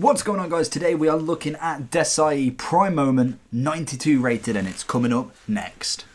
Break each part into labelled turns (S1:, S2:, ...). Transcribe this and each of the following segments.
S1: What's going on, guys? Today we are looking at Desailly Prime Moment 92 rated, and it's coming up next.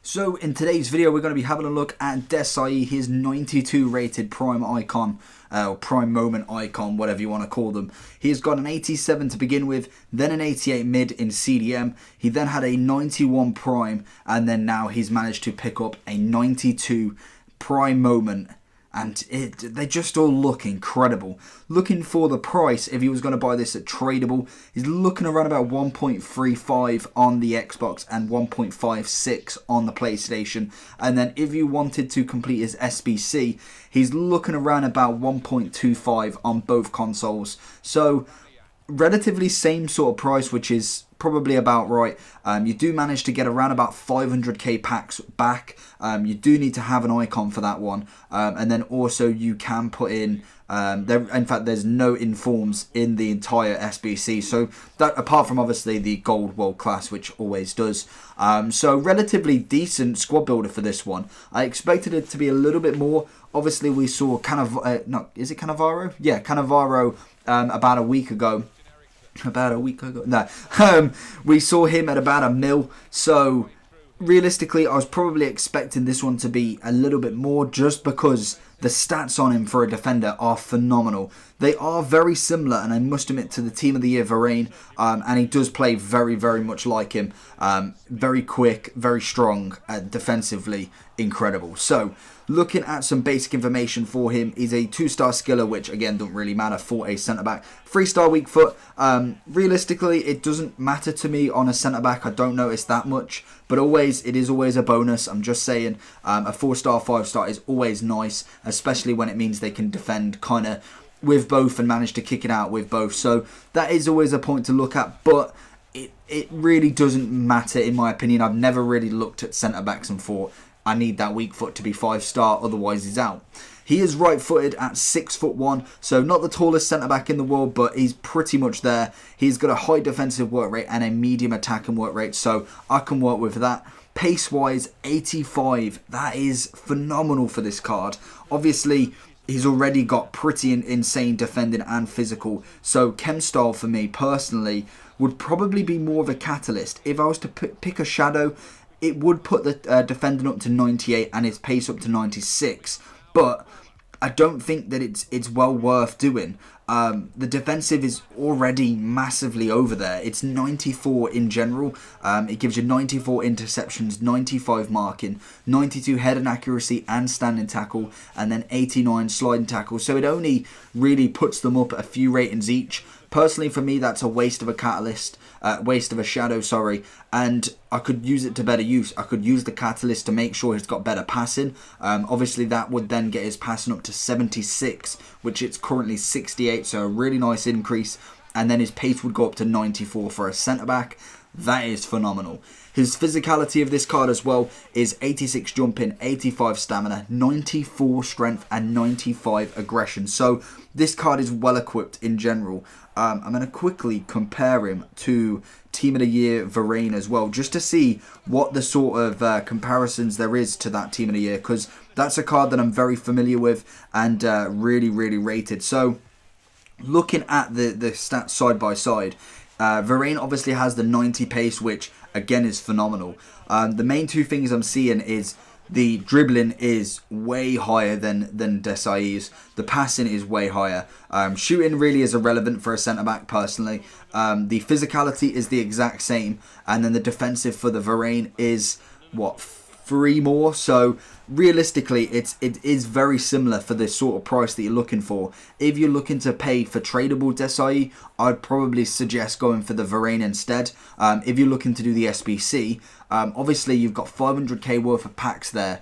S1: So in today's video we're going to be having a look at Desailly, his 92 rated Prime icon, or Prime Moment icon, whatever you want to call them. He's got an 87 to begin with, then an 88 mid in CDM. He then had a 91 Prime, and then now he's managed to pick up a 92 Prime Moment. And they just all look incredible. Looking for the price, if he was going to buy this at tradable, he's looking around about 1.35 on the Xbox and 1.56 on the PlayStation. And then if you wanted to complete his SBC, he's looking around about 1.25 on both consoles. So relatively same sort of price, which is probably about right. You do manage to get around about 500k packs back. You do need to have an icon for that one, and then also you can put in in fact there's no informs in the entire SBC, so that apart from obviously the gold world class, which always does. So relatively decent squad builder for this one. I expected it to be a little bit more. Obviously we saw is it Cannavaro? Yeah, Cannavaro about a week ago. No, we saw him at about $1 mil. So realistically, I was probably expecting this one to be a little bit more, just because the stats on him for a defender are phenomenal. They are very similar, and I must admit, to the Team of the Year Varane, and he does play very, very much like him. Very quick, very strong, defensively incredible. So looking at some basic information for him, he's a 2-star skiller, which again don't really matter for a centre-back. 3-star weak foot. Realistically, it doesn't matter to me on a centre-back. I don't notice that much, but it is always a bonus. I'm just saying, a 4-star, 5-star is always nice, especially when it means they can defend kind of with both and manage to kick it out with both. So that is always a point to look at, but it really doesn't matter in my opinion. I've never really looked at centre-backs and thought, I need that weak foot to be 5-star, otherwise he's out. He is right-footed at 6'1", so not the tallest centre-back in the world, but he's pretty much there. He's got a high defensive work rate and a medium attack and work rate, so I can work with that. Pace-wise, 85. That is phenomenal for this card. Obviously, he's already got pretty insane defending and physical, so chem style for me personally would probably be more of a catalyst. If I was to pick a shadow, it would put the defending up to 98 and his pace up to 96, but I don't think that it's well worth doing. The defensive is already massively over there. It's 94 in general. It gives you 94 interceptions, 95 marking, 92 head and accuracy and standing tackle, and then 89 sliding tackle. So it only really puts them up a few ratings each. Personally, for me, that's a waste of a catalyst, waste of a shadow, sorry, and I could use it to better use. I could use the catalyst to make sure he's got better passing. Obviously, that would then get his passing up to 76, which it's currently 68, so a really nice increase, and then his pace would go up to 94 for a centre-back. That is phenomenal. His physicality of this card as well is 86 jumping, 85 stamina, 94 strength, and 95 aggression. So this card is well equipped in general. I'm going to quickly compare him to Team of the Year Varane as well, just to see what the sort of comparisons there is to that Team of the Year, because that's a card that I'm very familiar with and really, really rated. So looking at the stats side by side, Varane obviously has the 90 pace, which again is phenomenal. The main two things I'm seeing is the dribbling is way higher than Desailly's. The passing is way higher. Shooting really is irrelevant for a centre-back personally. The physicality is the exact same. And then the defensive for the Varane is, what, 3 more? So realistically, it is very similar for this sort of price that you're looking for. If you're looking to pay for tradable Desailly, I'd probably suggest going for the Varane instead. If you're looking to do the SBC, obviously you've got 500k worth of packs there.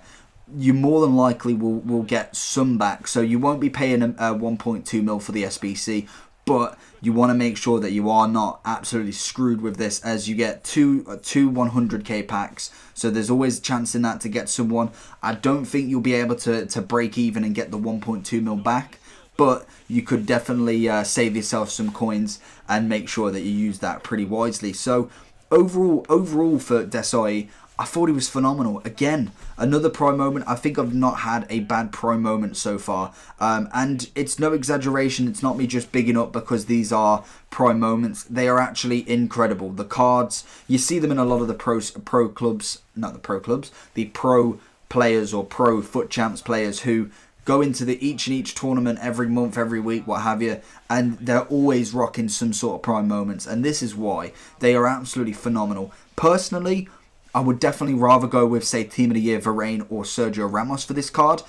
S1: You more than likely will get some back, so you won't be paying a 1.2 mil for the SBC, but you want to make sure that you are not absolutely screwed with this, as you get two 100k packs, so there's always a chance in that to get someone. I don't think you'll be able to break even and get the 1.2 mil back, but you could definitely save yourself some coins and make sure that you use that pretty wisely. So overall for Desailly, I thought he was phenomenal. Again, another prime moment. I think I've not had a bad prime moment so far. And it's no exaggeration. It's not me just bigging up because these are prime moments. They are actually incredible. The cards, you see them in a lot of the pro clubs, not the pro clubs, the pro players or pro foot champs players who go into the each tournament every month, every week, what have you, and they're always rocking some sort of prime moments. And this is why they are absolutely phenomenal. Personally, I would definitely rather go with, say, Team of the Year Varane or Sergio Ramos for this card.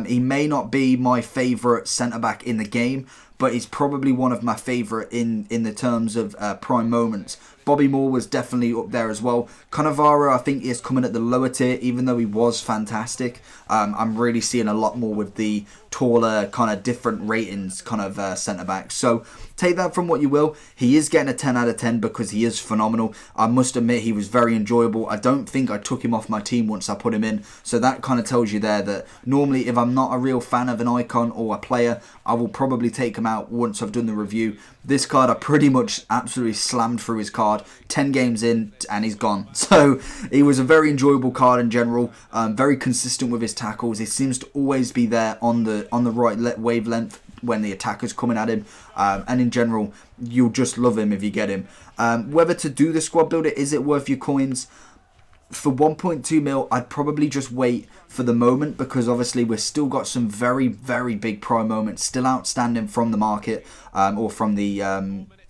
S1: He may not be my favourite centre-back in the game, but he's probably one of my favourite in the terms of prime moments. Bobby Moore was definitely up there as well. Cannavaro, I think, is coming at the lower tier, even though he was fantastic. I'm really seeing a lot more with the taller, kind of different ratings kind of centre-backs. So take that from what you will. He is getting a 10 out of 10 because he is phenomenal. I must admit, he was very enjoyable. I don't think I took him off my team once I put him in. So that kind of tells you there that normally if I'm not a real fan of an icon or a player, I will probably take him out once I've done the review. This card, I pretty much absolutely slammed through his card. 10 games in and he's gone. So he was a very enjoyable card in general. Very consistent with his tackles. He seems to always be there on the right wavelength when the attacker's coming at him. And in general, you'll just love him if you get him. Whether to do the squad builder, is it worth your coins? For 1.2 mil, I'd probably just wait for the moment because obviously we've still got some very, very big prime moments still outstanding from the market or from the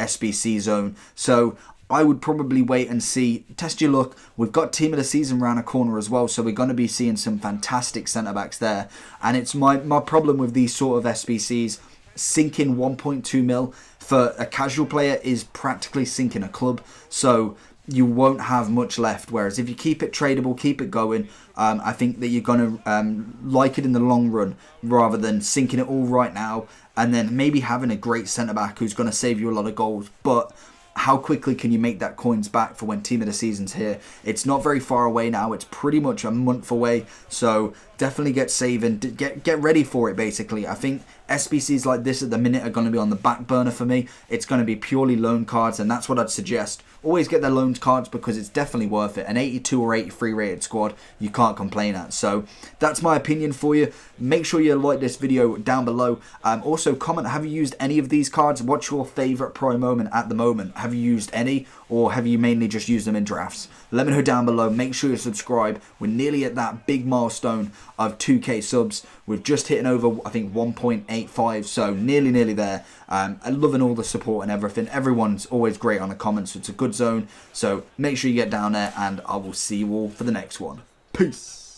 S1: SBC zone. So I would probably wait and see, test your luck. We've got Team of the Season around a corner as well, so we're going to be seeing some fantastic centre-backs there. And it's my problem with these sort of SBCs, sinking 1.2 mil for a casual player is practically sinking a club. So you won't have much left. Whereas if you keep it tradable, keep it going, I think that you're going to like it in the long run rather than sinking it all right now and then maybe having a great centre-back who's going to save you a lot of goals. But how quickly can you make that coins back for when Team of the Season's here? It's not very far away now. It's pretty much a month away. So definitely get saving. Get ready for it, basically. I think SBCs like this at the minute are going to be on the back burner for me. It's going to be purely loan cards, and that's what I'd suggest. Always get their loan cards because it's definitely worth it. An 82 or 83 rated squad, you can't complain at. So that's my opinion for you. Make sure you like this video down below. Also comment, have you used any of these cards? What's your favourite prime moment at the moment? Have you used any, or have you mainly just used them in drafts? Let me know down below. Make sure you subscribe. We're nearly at that big milestone of 2k subs. We've just hitting over, I think, 1.85, so nearly there. I'm loving all the support and everything. Everyone's always great on the comments, so it's a good zone. So make sure you get down there, and I will see you all for the next one. Peace.